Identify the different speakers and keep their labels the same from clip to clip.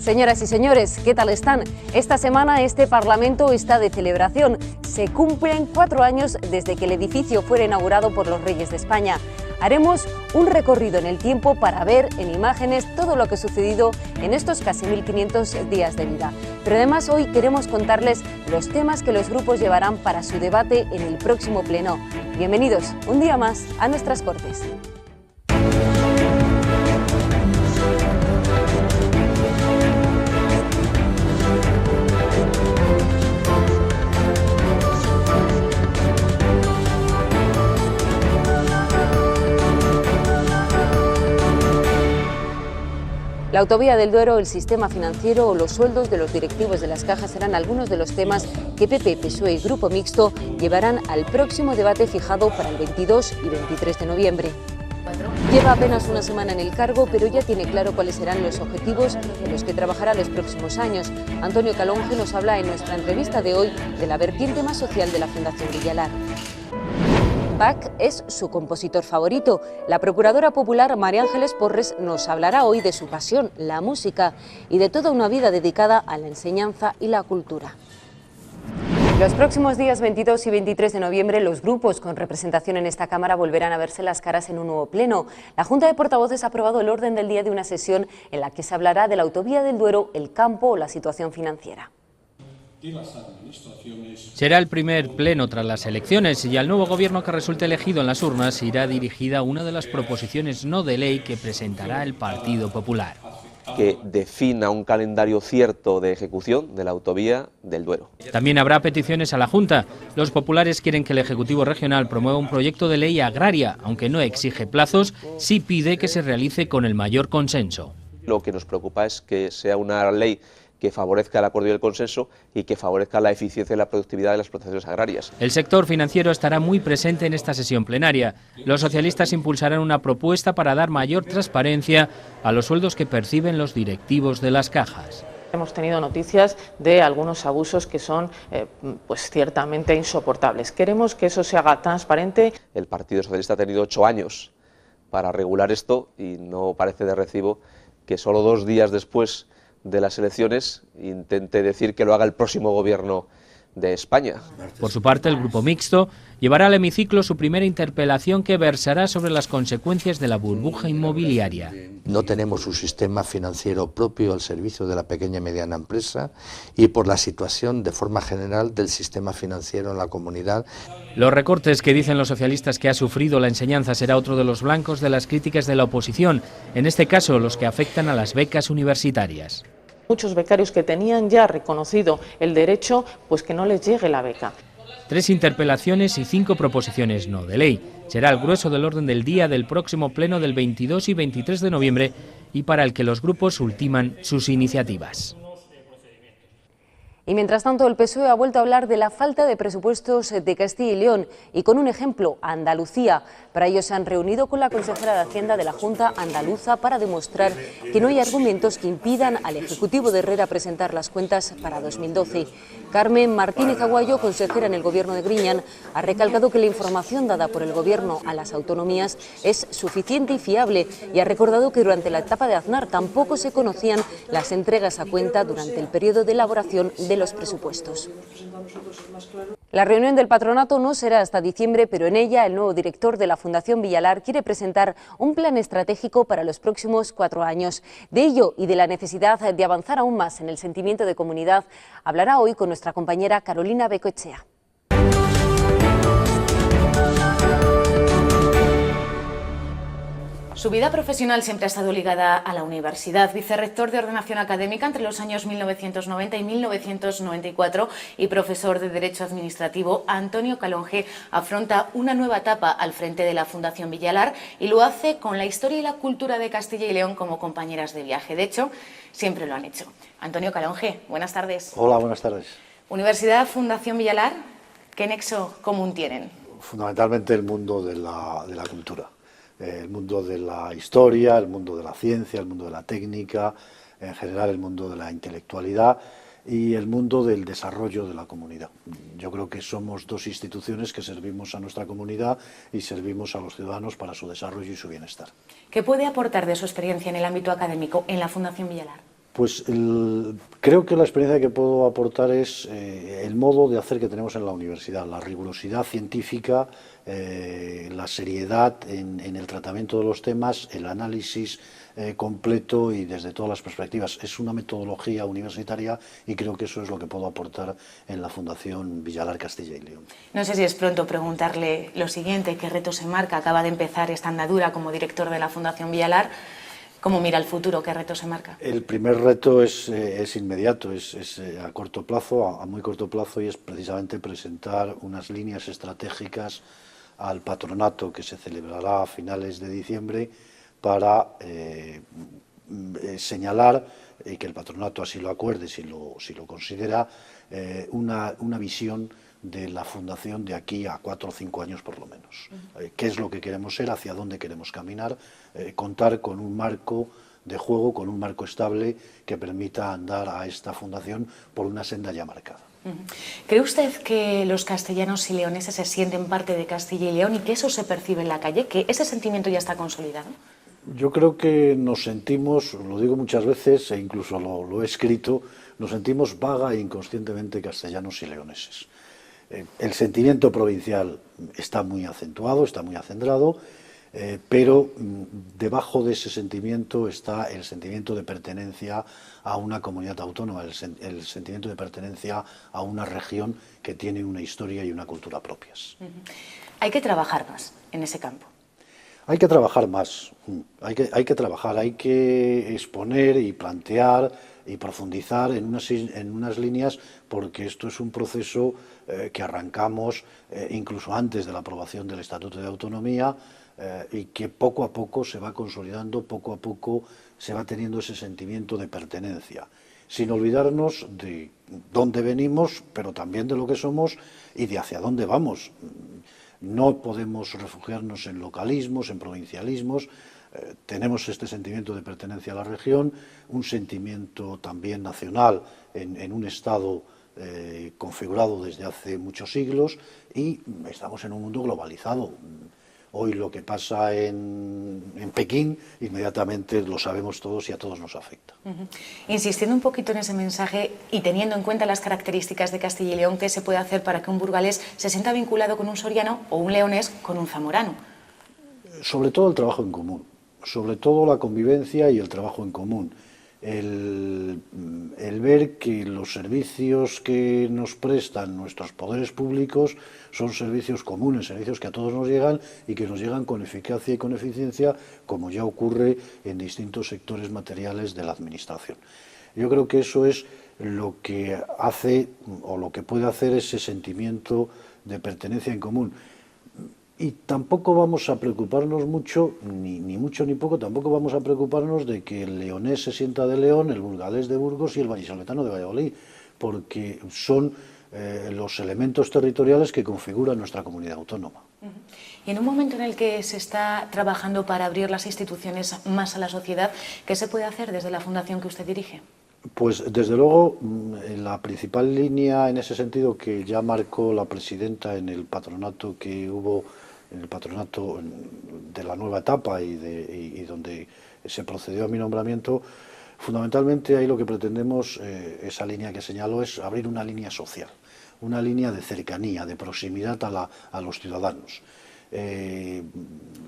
Speaker 1: Señoras y señores, ¿qué tal están? Esta semana este Parlamento está de celebración. Se cumplen 4 años desde que el edificio fuera inaugurado por los Reyes de España. Haremos un recorrido en el tiempo para ver en imágenes todo lo que ha sucedido en estos casi 1500 días de vida. Pero además hoy queremos contarles los temas que los grupos llevarán para su debate en el próximo pleno. Bienvenidos un día más a nuestras Cortes. La autovía del Duero, el sistema financiero o los sueldos de los directivos de las cajas serán algunos de los temas que PP, PSOE y Grupo Mixto llevarán al próximo debate fijado para el 22 y 23 de noviembre. Lleva apenas una semana en el cargo, pero ya tiene claro cuáles serán los objetivos en los que trabajará los próximos años. Antonio Calonge nos habla en nuestra entrevista de hoy de la vertiente más social de la Fundación Villalar. Bach es su compositor favorito. La procuradora popular María Ángeles Porres nos hablará hoy de su pasión, la música, y de toda una vida dedicada a la enseñanza y la cultura. Los próximos días 22 y 23 de noviembre los grupos con representación en esta Cámara volverán a verse las caras en un nuevo pleno. La Junta de Portavoces ha aprobado el orden del día de una sesión en la que se hablará de la autovía del Duero, el campo o la situación financiera.
Speaker 2: Será el primer pleno tras las elecciones y al nuevo gobierno que resulte elegido en las urnas irá dirigida una de las proposiciones no de ley que presentará el Partido Popular.
Speaker 3: Que defina un calendario cierto de ejecución de la autovía del Duero.
Speaker 2: También habrá peticiones a la Junta. Los populares quieren que el Ejecutivo Regional promueva un proyecto de ley agraria, aunque no exige plazos, sí pide que se realice con el mayor consenso.
Speaker 3: Lo que nos preocupa es que sea una ley que favorezca el acuerdo y el consenso y que favorezca la eficiencia y la productividad de las explotaciones agrarias.
Speaker 2: El sector financiero estará muy presente en esta sesión plenaria. Los socialistas impulsarán una propuesta para dar mayor transparencia a los sueldos que perciben los directivos de las cajas.
Speaker 4: Hemos tenido noticias de algunos abusos que son pues ciertamente insoportables. Queremos que eso se haga transparente.
Speaker 3: El Partido Socialista ha tenido 8 años para regular esto y no parece de recibo que solo 2 días después de las elecciones intente decir que lo haga el próximo gobierno de España.
Speaker 2: Por su parte, el Grupo Mixto llevará al hemiciclo su primera interpelación que versará sobre las consecuencias de la burbuja inmobiliaria.
Speaker 5: No tenemos un sistema financiero propio al servicio de la pequeña y mediana empresa y por la situación de forma general del sistema financiero en la comunidad.
Speaker 2: Los recortes que dicen los socialistas que ha sufrido la enseñanza será otro de los blancos de las críticas de la oposición, en este caso los que afectan a las becas universitarias.
Speaker 4: Muchos becarios que tenían ya reconocido el derecho, pues que no les llegue la beca.
Speaker 2: 3 interpelaciones y 5 proposiciones no de ley. Será el grueso del orden del día del próximo pleno del 22 y 23 de noviembre y para el que los grupos ultiman sus iniciativas.
Speaker 1: Y mientras tanto, el PSOE ha vuelto a hablar de la falta de presupuestos de Castilla y León y con un ejemplo, Andalucía. Para ello se han reunido con la consejera de Hacienda de la Junta Andaluza para demostrar que no hay argumentos que impidan al Ejecutivo de Herrera presentar las cuentas para 2012. Carmen Martínez Aguayo, consejera en el Gobierno de Griñán, ha recalcado que la información dada por el Gobierno a las autonomías es suficiente y fiable y ha recordado que durante la etapa de Aznar tampoco se conocían las entregas a cuenta durante el periodo de elaboración de los presupuestos. La reunión del patronato no será hasta diciembre, pero en ella el nuevo director de la Fundación Villalar quiere presentar un plan estratégico para los próximos 4 años. De ello y de la necesidad de avanzar aún más en el sentimiento de comunidad hablará hoy con nuestra compañera Carolina Becoechea.
Speaker 6: Su vida profesional siempre ha estado ligada a la universidad. Vicerrector de Ordenación Académica entre los años 1990 y 1994 y profesor de Derecho Administrativo, Antonio Calonge afronta una nueva etapa al frente de la Fundación Villalar y lo hace con la historia y la cultura de Castilla y León como compañeras de viaje. De hecho, siempre lo han hecho. Antonio Calonge, buenas tardes.
Speaker 7: Hola, buenas tardes.
Speaker 6: Universidad Fundación Villalar, ¿qué nexo común tienen?
Speaker 7: Fundamentalmente el mundo de la cultura. El mundo de la historia, el mundo de la ciencia, el mundo de la técnica, en general el mundo de la intelectualidad y el mundo del desarrollo de la comunidad. Yo creo que somos 2 instituciones que servimos a nuestra comunidad y servimos a los ciudadanos para su desarrollo y su bienestar.
Speaker 6: ¿Qué puede aportar de su experiencia en el ámbito académico en la Fundación Villalar?
Speaker 7: Pues creo que la experiencia que puedo aportar es el modo de hacer que tenemos en la universidad, la rigurosidad científica, la seriedad en el tratamiento de los temas, el análisis completo y desde todas las perspectivas. Es una metodología universitaria y creo que eso es lo que puedo aportar en la Fundación Villalar Castilla y León.
Speaker 6: No sé si es pronto preguntarle lo siguiente, ¿qué reto se marca? Acaba de empezar esta andadura como director de la Fundación Villalar. ¿Cómo mira el futuro? ¿Qué reto se marca?
Speaker 7: El primer reto es inmediato, es a corto plazo, a muy corto plazo, y es precisamente presentar unas líneas estratégicas al patronato que se celebrará a finales de diciembre para señalar, y que el patronato así lo acuerde, si lo considera, una visión de la Fundación de aquí a 4 o 5 años por lo menos. ¿Qué es lo que queremos ser? ¿Hacia dónde queremos caminar? Contar con un marco de juego, con un marco estable que permita andar a esta Fundación por una senda ya marcada.
Speaker 6: ¿Cree usted que los castellanos y leoneses se sienten parte de Castilla y León y que eso se percibe en la calle, que ese sentimiento ya está consolidado?
Speaker 7: Yo creo que nos sentimos, lo digo muchas veces e incluso lo he escrito, nos sentimos vaga e inconscientemente castellanos y leoneses. El sentimiento provincial está muy acentuado, está muy acendrado, pero debajo de ese sentimiento está el sentimiento de pertenencia a una comunidad autónoma, el sentimiento de pertenencia a una región que tiene una historia y una cultura propias.
Speaker 6: Hay que trabajar más en ese campo.
Speaker 7: Hay que trabajar más, hay que exponer y plantear y profundizar en unas líneas, porque esto es un proceso que arrancamos incluso antes de la aprobación del Estatuto de Autonomía y que poco a poco se va consolidando, poco a poco se va teniendo ese sentimiento de pertenencia, sin olvidarnos de dónde venimos, pero también de lo que somos y de hacia dónde vamos. No podemos refugiarnos en localismos, en provincialismos. Tenemos este sentimiento de pertenencia a la región, un sentimiento también nacional en un Estado configurado desde hace muchos siglos, y estamos en un mundo globalizado. Hoy lo que pasa en Pekín, inmediatamente lo sabemos todos y a todos nos afecta.
Speaker 6: Insistiendo un poquito en ese mensaje y teniendo en cuenta las características de Castilla y León, ¿qué se puede hacer para que un burgalés se sienta vinculado con un soriano o un leonés con un zamorano?
Speaker 7: Sobre todo el trabajo en común, sobre todo la convivencia y el trabajo en común. El ver que los servicios que nos prestan nuestros poderes públicos son servicios comunes, servicios que a todos nos llegan y que nos llegan con eficacia y con eficiencia, como ya ocurre en distintos sectores materiales de la administración. Yo creo que eso es lo que hace o lo que puede hacer ese sentimiento de pertenencia en común. Y tampoco vamos a preocuparnos mucho, ni mucho ni poco, tampoco vamos a preocuparnos de que el leonés se sienta de León, el burgalés de Burgos y el vallisoletano de Valladolid, porque son los elementos territoriales que configuran nuestra comunidad autónoma.
Speaker 6: Y en un momento en el que se está trabajando para abrir las instituciones más a la sociedad, ¿qué se puede hacer desde la fundación que usted dirige?
Speaker 7: Pues desde luego la principal línea en ese sentido que ya marcó la presidenta en el patronato que hubo, en el patronato de la nueva etapa y donde se procedió a mi nombramiento, fundamentalmente ahí lo que pretendemos, esa línea que señaló, es abrir una línea social, una línea de cercanía, de proximidad a los ciudadanos,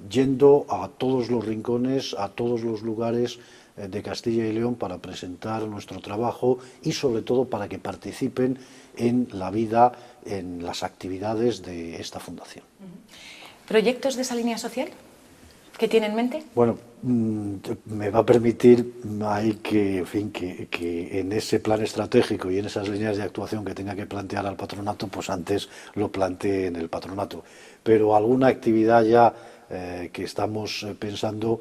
Speaker 7: yendo a todos los rincones, a todos los lugares de Castilla y León para presentar nuestro trabajo y sobre todo para que participen en la vida, en las actividades de esta fundación.
Speaker 6: ¿Proyectos de esa línea social que tiene en mente?
Speaker 7: Bueno, me va a permitir ahí que en ese plan estratégico y en esas líneas de actuación que tenga que plantear al patronato, pues antes lo planteé en el patronato. Pero alguna actividad ya que estamos pensando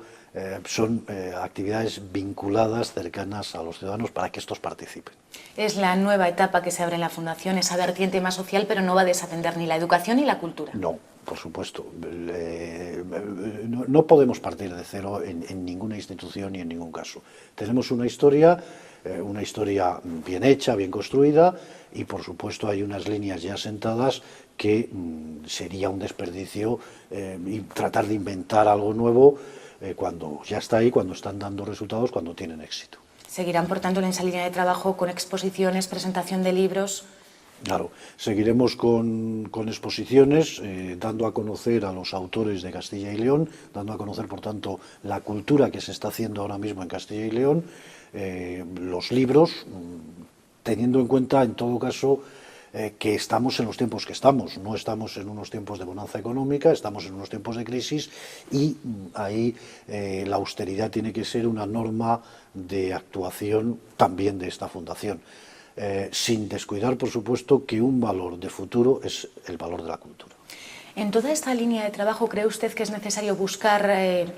Speaker 7: son actividades vinculadas, cercanas a los ciudadanos para que estos participen.
Speaker 6: Es la nueva etapa que se abre en la Fundación, esa vertiente más social, pero no va a desatender ni la educación ni la cultura.
Speaker 7: No, por supuesto. No podemos partir de cero en ninguna institución ni en ningún caso. Tenemos una historia bien hecha, bien construida, y por supuesto hay unas líneas ya sentadas que sería un desperdicio y tratar de inventar algo nuevo cuando ya está ahí, cuando están dando resultados, cuando tienen éxito.
Speaker 6: ¿Seguirán, por tanto, en esa línea de trabajo con exposiciones, presentación de libros?
Speaker 7: Claro, seguiremos con exposiciones, dando a conocer a los autores de Castilla y León, dando a conocer, por tanto, la cultura que se está haciendo ahora mismo en Castilla y León, los libros, teniendo en cuenta, en todo caso, que estamos en los tiempos que estamos. No estamos en unos tiempos de bonanza económica, estamos en unos tiempos de crisis y ahí la austeridad tiene que ser una norma de actuación también de esta fundación. Sin descuidar, por supuesto, que un valor de futuro es el valor de la cultura.
Speaker 6: En toda esta línea de trabajo, ¿cree usted que es necesario buscar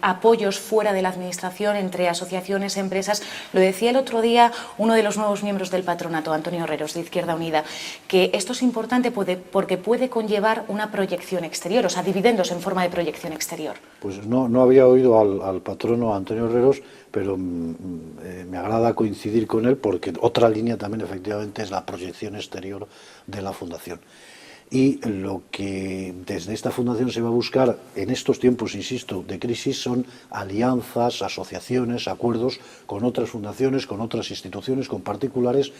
Speaker 6: apoyos fuera de la Administración, entre asociaciones, empresas? Lo decía el otro día uno de los nuevos miembros del patronato, Antonio Herreros, de Izquierda Unida, que esto es importante porque puede conllevar una proyección exterior, o sea, dividendos en forma de proyección exterior.
Speaker 7: Pues no había oído al patrono Antonio Herreros, pero me agrada coincidir con él porque otra línea también efectivamente es la proyección exterior de la Fundación. Y lo que desde esta fundación se va a buscar en estos tiempos, insisto, de crisis, son alianzas, asociaciones, acuerdos con otras fundaciones, con otras instituciones, con particulares,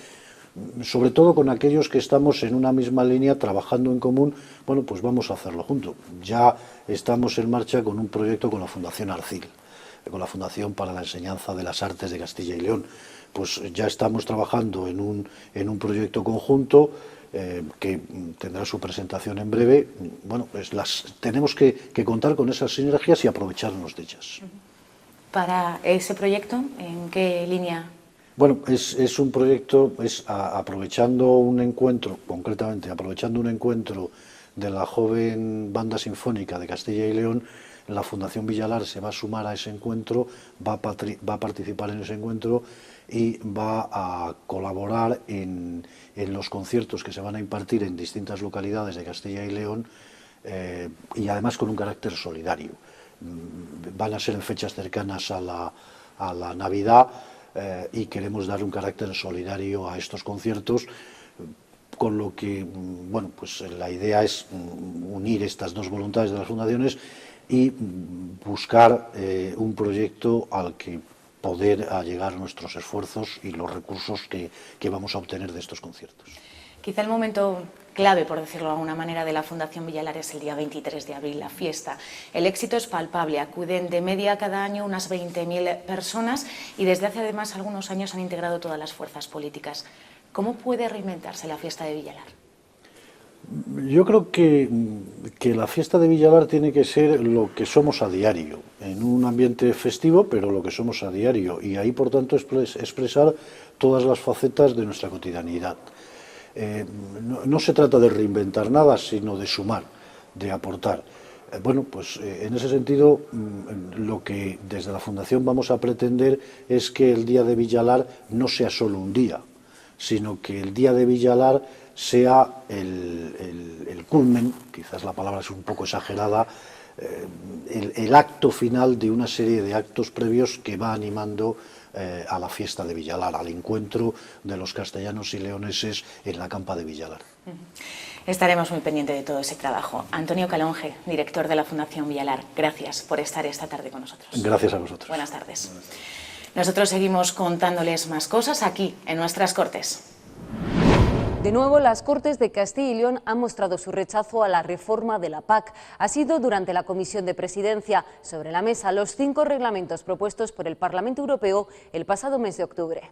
Speaker 7: sobre todo con aquellos que estamos en una misma línea trabajando en común. Bueno, pues vamos a hacerlo juntos. Ya estamos en marcha con un proyecto con la Fundación Arcil, con la Fundación para la Enseñanza de las Artes de Castilla y León. Pues ya estamos trabajando en un proyecto conjunto que tendrá su presentación en breve. Bueno, pues tenemos que contar con esas sinergias y aprovecharnos de ellas.
Speaker 6: ¿Para ese proyecto, en qué línea?
Speaker 7: Bueno, es un proyecto, aprovechando un encuentro, concretamente aprovechando un encuentro de la joven banda sinfónica de Castilla y León. La Fundación Villalar se va a sumar a ese encuentro, va a participar en ese encuentro y va a colaborar en los conciertos que se van a impartir en distintas localidades de Castilla y León, y además con un carácter solidario. Van a ser en fechas cercanas a la Navidad, y queremos dar un carácter solidario a estos conciertos, con lo que, bueno, pues la idea es unir estas dos voluntades de las fundaciones y buscar un proyecto al que poder allegar nuestros esfuerzos y los recursos que vamos a obtener de estos conciertos.
Speaker 6: Quizá el momento clave, por decirlo de alguna manera, de la Fundación Villalar es el día 23 de abril, la fiesta. El éxito es palpable, acuden de media cada año unas 20.000 personas y desde hace además algunos años han integrado todas las fuerzas políticas. ¿Cómo puede reinventarse la fiesta de Villalar?
Speaker 7: Yo creo que la fiesta de Villalar tiene que ser lo que somos a diario, en un ambiente festivo, pero lo que somos a diario, y ahí, por tanto, expresar todas las facetas de nuestra cotidianidad. No se trata de reinventar nada, sino de sumar, de aportar. Bueno, pues en ese sentido, lo que desde la Fundación vamos a pretender es que el Día de Villalar no sea solo un día, sino que el Día de Villalar sea el culmen, quizás la palabra es un poco exagerada, el acto final de una serie de actos previos que va animando a la fiesta de Villalar, al encuentro de los castellanos y leoneses en la campa de Villalar.
Speaker 6: Estaremos muy pendientes de todo ese trabajo. Antonio Calonge, director de la Fundación Villalar, gracias por estar esta tarde con nosotros.
Speaker 7: Gracias a vosotros.
Speaker 6: Buenas tardes. Nosotros seguimos contándoles más cosas aquí, en nuestras Cortes.
Speaker 1: De nuevo, las Cortes de Castilla y León han mostrado su rechazo a la reforma de la PAC. Ha sido durante la Comisión de Presidencia. Sobre la mesa los 5 reglamentos propuestos por el Parlamento Europeo el pasado mes de octubre.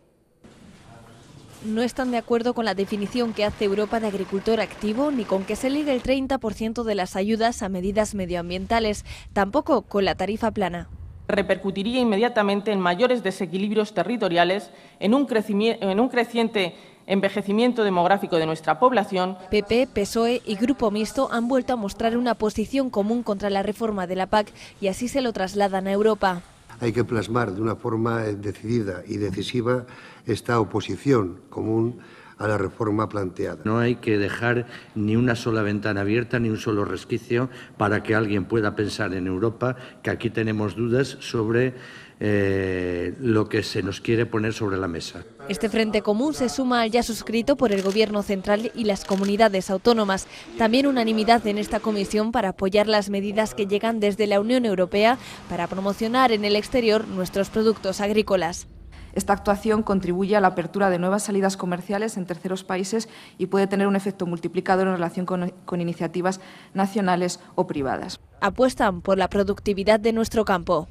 Speaker 8: No están de acuerdo con la definición que hace Europa de agricultor activo, ni con que se ligue el 30% de las ayudas a medidas medioambientales, tampoco con la tarifa plana.
Speaker 9: Repercutiría inmediatamente en mayores desequilibrios territoriales, en un creciente envejecimiento demográfico de nuestra población.
Speaker 8: PP, PSOE y Grupo Mixto han vuelto a mostrar una posición común contra la reforma de la PAC y así se lo trasladan a Europa.
Speaker 10: Hay que plasmar de una forma decidida y decisiva esta oposición común a la reforma planteada.
Speaker 11: No hay que dejar ni una sola ventana abierta, ni un solo resquicio para que alguien pueda pensar en Europa que aquí tenemos dudas sobre lo que se nos quiere poner sobre la mesa.
Speaker 8: Este frente común se suma al ya suscrito por el Gobierno central y las comunidades autónomas. También unanimidad en esta comisión para apoyar las medidas que llegan desde la Unión Europea para promocionar en el exterior nuestros productos agrícolas.
Speaker 12: Esta actuación contribuye a la apertura de nuevas salidas comerciales en terceros países y puede tener un efecto multiplicador en relación con iniciativas nacionales o privadas.
Speaker 8: Apuestan por la productividad de nuestro campo.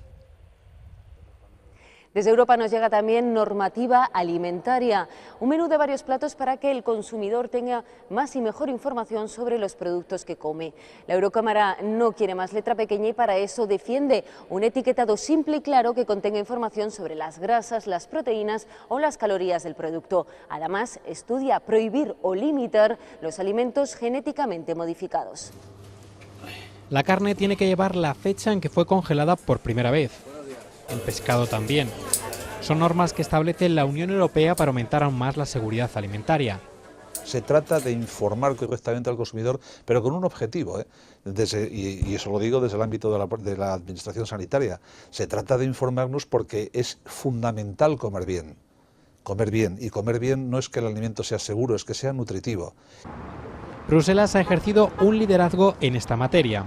Speaker 1: Desde Europa nos llega también normativa alimentaria, un menú de varios platos para que el consumidor tenga más y mejor información sobre los productos que come. La Eurocámara no quiere más letra pequeña y para eso defiende un etiquetado simple y claro que contenga información sobre las grasas, las proteínas o las calorías del producto. Además, estudia prohibir o limitar los alimentos genéticamente modificados.
Speaker 13: La carne tiene que llevar la fecha en que fue congelada por primera vez. El pescado también. Son normas que establece la Unión Europea para aumentar aún más la seguridad alimentaria.
Speaker 14: Se trata de informar correctamente al consumidor, pero con un objetivo, y eso lo digo desde el ámbito de la administración sanitaria. Se trata de informarnos porque es fundamental comer bien. Y comer bien no es que el alimento sea seguro, es que sea nutritivo.
Speaker 13: Bruselas ha ejercido un liderazgo en esta materia.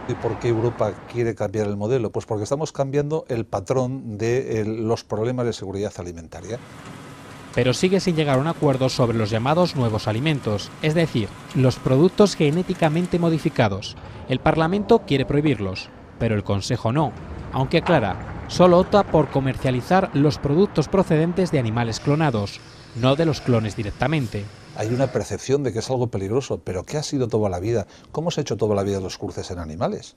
Speaker 14: ¿Y por qué Europa quiere cambiar el modelo? Pues porque estamos cambiando el patrón de los problemas de seguridad alimentaria.
Speaker 13: Pero sigue sin llegar a un acuerdo sobre los llamados nuevos alimentos, es decir, los productos genéticamente modificados. El Parlamento quiere prohibirlos, pero el Consejo no, aunque aclara, solo opta por comercializar los productos procedentes de animales clonados, no de los clones directamente.
Speaker 14: Hay una percepción de que es algo peligroso, pero ¿qué ha sido toda la vida? ¿Cómo se ha hecho toda la vida los cruces en animales?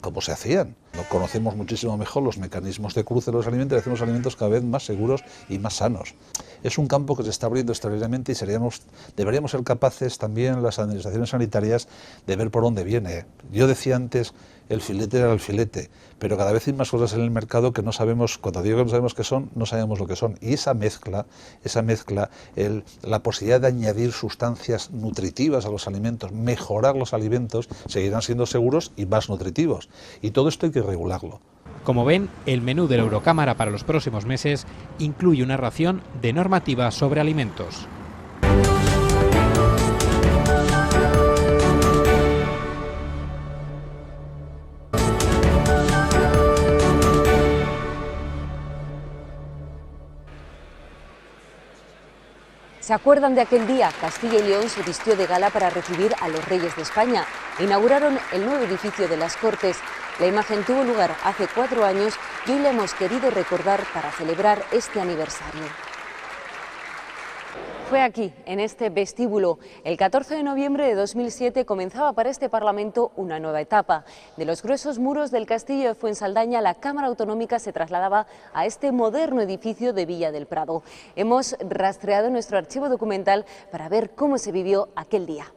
Speaker 14: ¿Cómo se hacían? Conocemos muchísimo mejor los mecanismos de cruce de los alimentos y hacemos alimentos cada vez más seguros y más sanos. Es un campo que se está abriendo extraordinariamente y deberíamos ser capaces también las administraciones sanitarias de ver por dónde viene. Yo decía antes, el filete era el filete, pero cada vez hay más cosas en el mercado que no sabemos, cuando digo que no sabemos qué son, no sabemos lo que son. Y esa mezcla, la posibilidad de añadir sustancias nutritivas a los alimentos, mejorar los alimentos, seguirán siendo seguros y más nutritivos. Y todo esto hay que regularlo.
Speaker 13: Como ven, el menú de la Eurocámara para los próximos meses incluye una ración de normativa sobre alimentos.
Speaker 1: ¿Se acuerdan de aquel día? Castilla y León se vistió de gala para recibir a los Reyes de España. Inauguraron el nuevo edificio de las Cortes. La imagen tuvo lugar hace 4 años y hoy la hemos querido recordar para celebrar este aniversario. Fue aquí, en este vestíbulo. El 14 de noviembre de 2007 comenzaba para este Parlamento una nueva etapa. De los gruesos muros del castillo de Fuensaldaña, la Cámara Autonómica se trasladaba a este moderno edificio de Villa del Prado. Hemos rastreado nuestro archivo documental para ver cómo se vivió aquel día.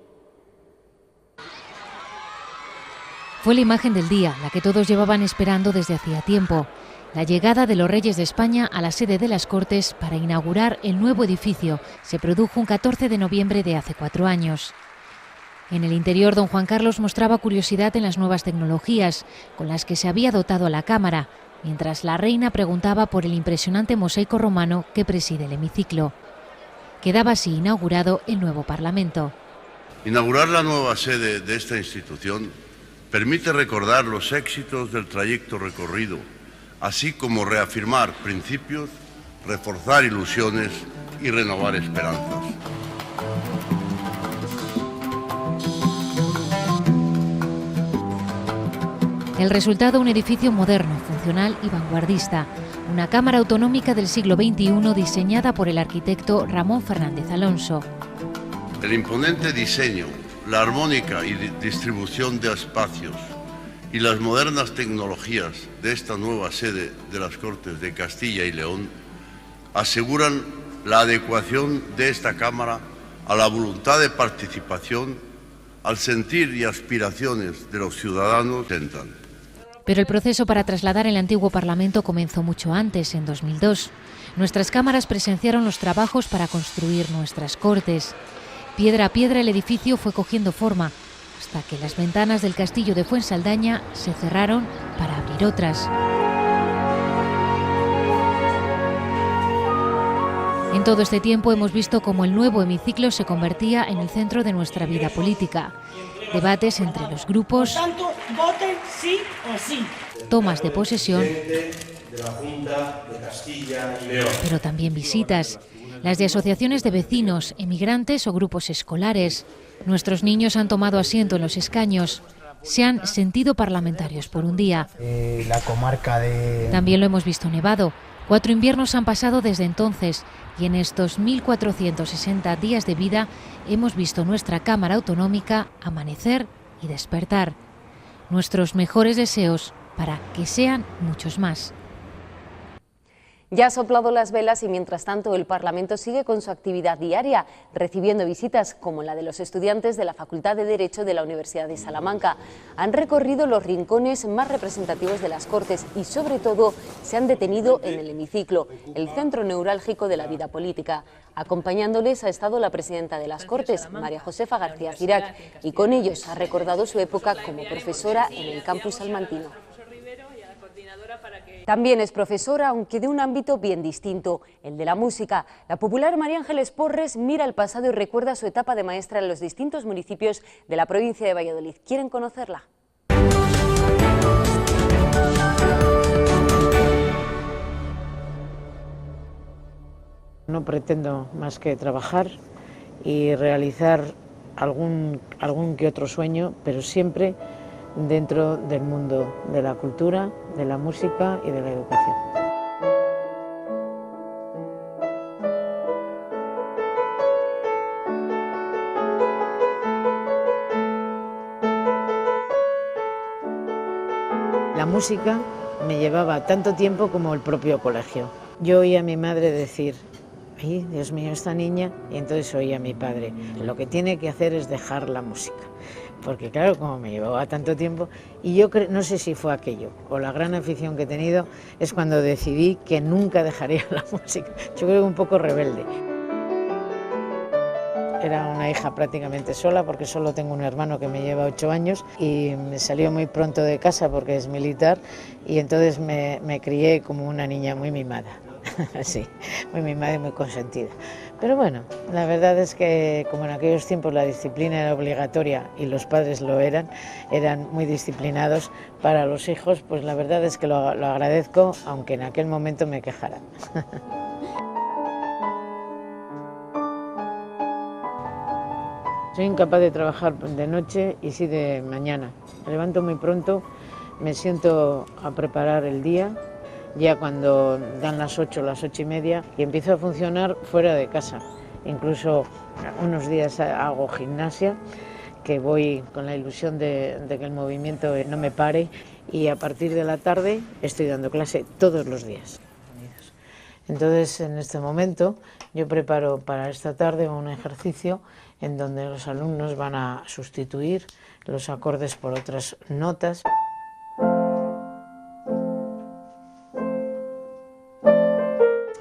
Speaker 15: Fue la imagen del día, la que todos llevaban esperando desde hacía tiempo. La llegada de los Reyes de España a la sede de las Cortes para inaugurar el nuevo edificio se produjo un 14 de noviembre de hace 4 años. En el interior, don Juan Carlos mostraba curiosidad en las nuevas tecnologías con las que se había dotado a la Cámara, mientras la reina preguntaba por el impresionante mosaico romano que preside el hemiciclo. Quedaba así inaugurado el nuevo Parlamento.
Speaker 16: Inaugurar la nueva sede de esta institución permite recordar los éxitos del trayecto recorrido, así como reafirmar principios, reforzar ilusiones y renovar esperanzas.
Speaker 15: El resultado, un edificio moderno, funcional y vanguardista. Una Cámara Autonómica del siglo XXI diseñada por el arquitecto Ramón Fernández Alonso.
Speaker 16: El imponente diseño, la armónica distribución de espacios y las modernas tecnologías de esta nueva sede de las Cortes de Castilla y León aseguran la adecuación de esta Cámara a la voluntad de participación, al sentir y aspiraciones de los ciudadanos.
Speaker 15: Pero el proceso para trasladar el antiguo Parlamento comenzó mucho antes, en 2002. Nuestras cámaras presenciaron los trabajos para construir nuestras Cortes. Piedra a piedra el edificio fue cogiendo forma, hasta que las ventanas del castillo de Fuensaldaña se cerraron para abrir otras. En todo este tiempo hemos visto cómo el nuevo hemiciclo se convertía en el centro de nuestra vida política. Debates entre los grupos,
Speaker 17: Por tanto, voten sí o sí.
Speaker 15: tomas de posesión
Speaker 17: de la Junta de Castilla y León.
Speaker 15: Pero también visitas, las de asociaciones de vecinos, emigrantes o grupos escolares. Nuestros niños han tomado asiento en los escaños. Se han sentido parlamentarios por un día.
Speaker 18: La comarca de...
Speaker 15: También lo hemos visto nevado. 4 inviernos han pasado desde entonces y en estos 1460 días de vida hemos visto nuestra Cámara Autonómica amanecer y despertar. Nuestros mejores deseos para que sean muchos más.
Speaker 1: Ya ha soplado las velas y mientras tanto el Parlamento sigue con su actividad diaria, recibiendo visitas como la de los estudiantes de la Facultad de Derecho de la Universidad de Salamanca. Han recorrido los rincones más representativos de las Cortes y sobre todo se han detenido en el hemiciclo, el centro neurálgico de la vida política. Acompañándoles ha estado la presidenta de las Cortes, María Josefa García Cirac, y con ellos ha recordado su época como profesora en el campus salmantino. También es profesora, aunque de un ámbito bien distinto, el de la música. La popular María Ángeles Porres mira al pasado y recuerda su etapa de maestra en los distintos municipios de la provincia de Valladolid. ¿Quieren conocerla?
Speaker 19: No pretendo más que trabajar y realizar algún que otro sueño, pero siempre dentro del mundo de la cultura, de la música y de la educación. La música me llevaba tanto tiempo como el propio colegio. Yo oía a mi madre decir: "Ay, Dios mío, esta niña", y entonces oía a mi padre: "Lo que tiene que hacer es dejar la música". Porque claro, como me llevaba tanto tiempo, y yo no sé si fue aquello o la gran afición que he tenido, es cuando decidí que nunca dejaría la música. Yo creo que un poco rebelde. Era una hija prácticamente sola porque solo tengo un hermano que me lleva 8 años y me salió muy pronto de casa porque es militar y entonces me crié como una niña muy mimada. Sí, muy mimada y muy consentida. Pero bueno, la verdad es que como en aquellos tiempos la disciplina era obligatoria y los padres lo eran muy disciplinados para los hijos, pues la verdad es que lo agradezco, aunque en aquel momento me quejara. Soy incapaz de trabajar de noche y sí de mañana. Me levanto muy pronto, me siento a preparar el día, ya cuando dan las 8, las 8:30, y empiezo a funcionar fuera de casa. Incluso unos días hago gimnasia, que voy con la ilusión de que el movimiento no me pare, y a partir de la tarde estoy dando clase todos los días. Entonces, en este momento, yo preparo para esta tarde un ejercicio en donde los alumnos van a sustituir los acordes por otras notas.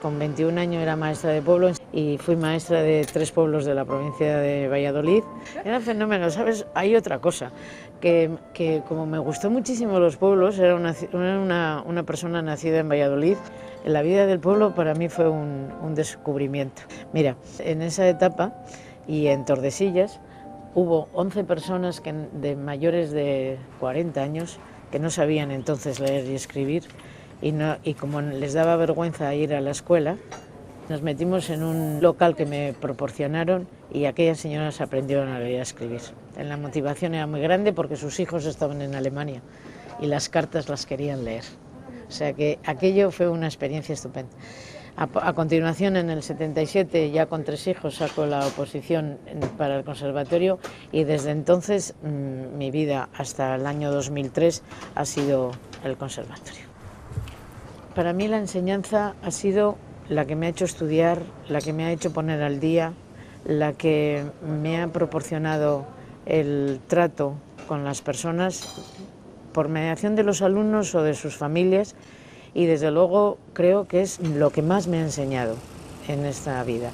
Speaker 19: Con 21 años era maestra de pueblo y fui maestra de 3 pueblos de la provincia de Valladolid. Era fenómeno, ¿sabes? Hay otra cosa, que como me gustó muchísimo los pueblos, era una persona nacida en Valladolid, la vida del pueblo para mí fue un descubrimiento. Mira, en esa etapa y en Tordesillas hubo 11 personas de mayores de 40 años que no sabían entonces leer y escribir. Y como les daba vergüenza ir a la escuela, nos metimos en un local que me proporcionaron y aquellas señoras aprendieron a leer y a escribir. La motivación era muy grande porque sus hijos estaban en Alemania y las cartas las querían leer. O sea que aquello fue una experiencia estupenda. A continuación, en el 77, ya con 3 hijos, saco la oposición para el conservatorio y desde entonces mi vida hasta el año 2003 ha sido el conservatorio. Para mí la enseñanza ha sido la que me ha hecho estudiar, la que me ha hecho poner al día, la que me ha proporcionado el trato con las personas por mediación de los alumnos o de sus familias, y desde luego creo que es lo que más me ha enseñado en esta vida.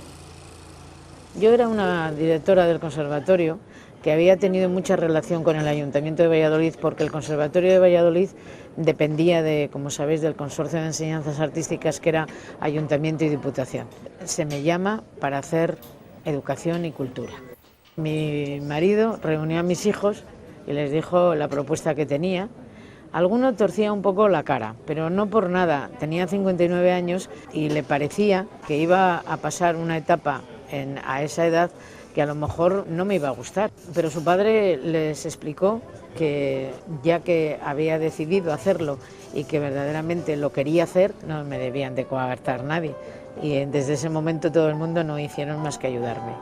Speaker 19: Yo era una directora del conservatorio que había tenido mucha relación con el Ayuntamiento de Valladolid porque el Conservatorio de Valladolid dependía de, como sabéis, del Consorcio de Enseñanzas Artísticas, que era Ayuntamiento y Diputación. Se me llama para hacer educación y cultura. Mi marido reunió a mis hijos y les dijo la propuesta que tenía. Alguno torcía un poco la cara, pero no por nada. Tenía 59 años y le parecía que iba a pasar una etapa a esa edad que a lo mejor no me iba a gustar. Pero su padre les explicó que ya que había decidido hacerlo y que verdaderamente lo quería hacer, no me debían de coartar nadie. Y desde ese momento todo el mundo no hicieron más que ayudarme.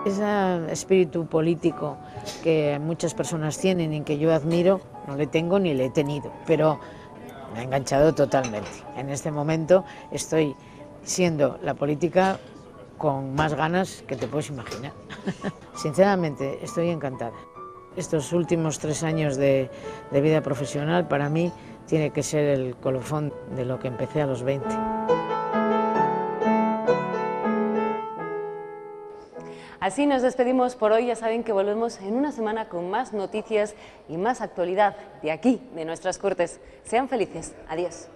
Speaker 19: Ese espíritu político que muchas personas tienen y que yo admiro, no le tengo ni le he tenido, pero me ha enganchado totalmente. En este momento estoy siendo la política con más ganas que te puedes imaginar. Sinceramente, estoy encantada. Estos últimos 3 años de vida profesional para mí tiene que ser el colofón de lo que empecé a los 20.
Speaker 1: Así nos despedimos por hoy. Ya saben que volvemos en una semana con más noticias y más actualidad de aquí, de nuestras Cortes. Sean felices. Adiós.